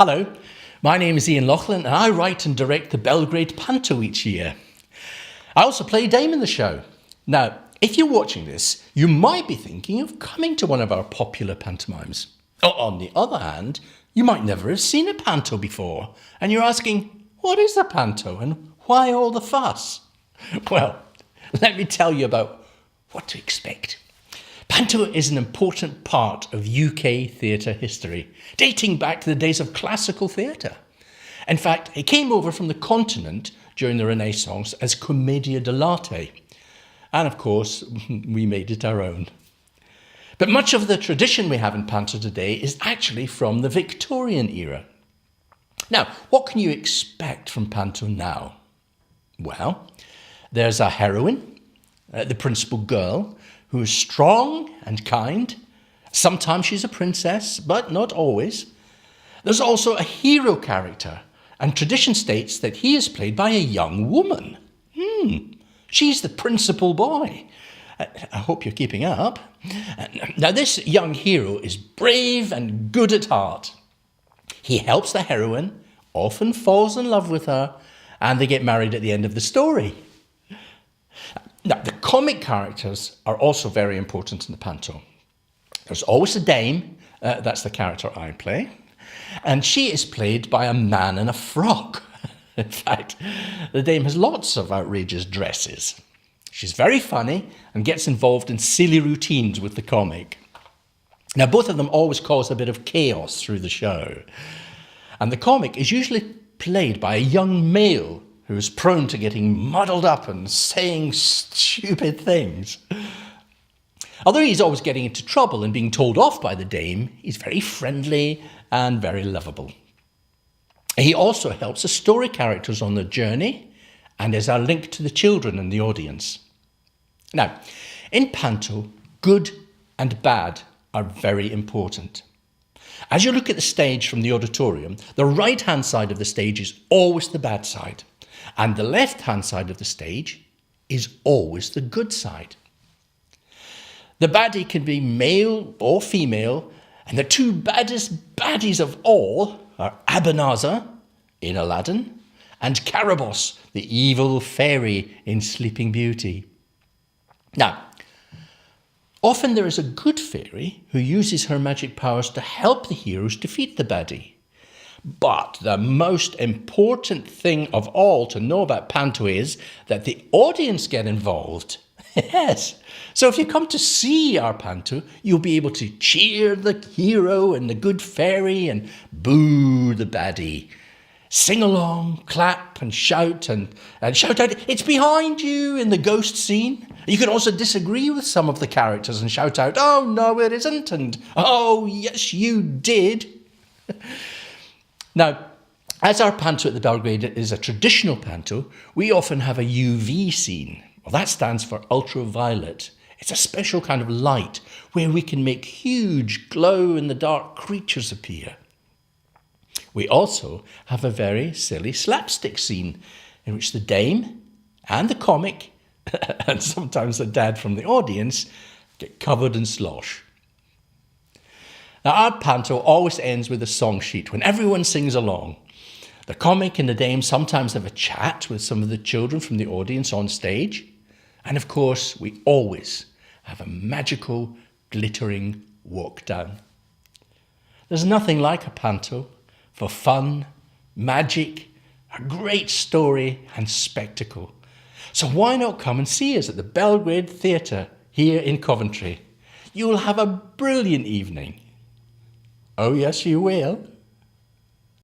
Hello, my name is Iain Lauchlan and I write and direct the Belgrade panto each year. I also play dame in the show. Now, if you're watching this, you might be thinking of coming to one of our popular pantomimes. On the other hand, you might never have seen a panto before and you're asking, what is a panto and why all the fuss? Well, let me tell you about what to expect. Panto is an important part of UK theatre history, dating back to the days of classical theatre. In fact, it came over from the continent during the Renaissance as commedia dell'arte. And of course, we made it our own. But much of the tradition we have in panto today is actually from the Victorian era. Now, what can you expect from panto now? Well, there's a heroine, the principal girl, who is strong and kind. Sometimes she's a princess, but not always. There's also a hero character, and tradition states that he is played by a young woman. She's the principal boy. I hope you're keeping up. Now, this young hero is brave and good at heart. He helps the heroine, often falls in love with her, and they get married at the end of the story. Now, the comic characters are also very important in the panto. There's always a dame, that's the character I play, and she is played by a man in a frock. In fact, the dame has lots of outrageous dresses. She's very funny and gets involved in silly routines with the comic. Now, both of them always cause a bit of chaos through the show. And the comic is usually played by a young male who is prone to getting muddled up and saying stupid things. Although he's always getting into trouble and being told off by the dame, he's very friendly and very lovable. He also helps the story characters on their journey and is our link to the children in the audience. Now, in panto, good and bad are very important. As you look at the stage from the auditorium, the right-hand side of the stage is always the bad side, and the left-hand side of the stage is always the good side. The baddie can be male or female, and the two baddest baddies of all are Ebenezer in Aladdin and Caraboss, the evil fairy in Sleeping Beauty. Now, often there is a good fairy who uses her magic powers to help the heroes defeat the baddie. But the most important thing of all to know about panto is that the audience get involved. Yes. So if you come to see our panto, you'll be able to cheer the hero and the good fairy and boo the baddie. Sing along, clap and shout and shout out, "It's behind you," in the ghost scene. You can also disagree with some of the characters and shout out, "Oh, no, it isn't," and "Oh, yes, you did." Now, as our panto at the Belgrade is a traditional panto, we often have a UV scene. Well, that stands for ultraviolet. It's a special kind of light where we can make huge glow-in-the-dark creatures appear. We also have a very silly slapstick scene in which the dame and the comic, and sometimes the dad from the audience, get covered in slosh. Now, our panto always ends with a song sheet when everyone sings along. The comic and the dame sometimes have a chat with some of the children from the audience on stage. And of course, we always have a magical, glittering walk down. There's nothing like a panto for fun, magic, a great story and spectacle. So why not come and see us at the Belgrade Theatre here in Coventry? You will have a brilliant evening. Oh yes, you will.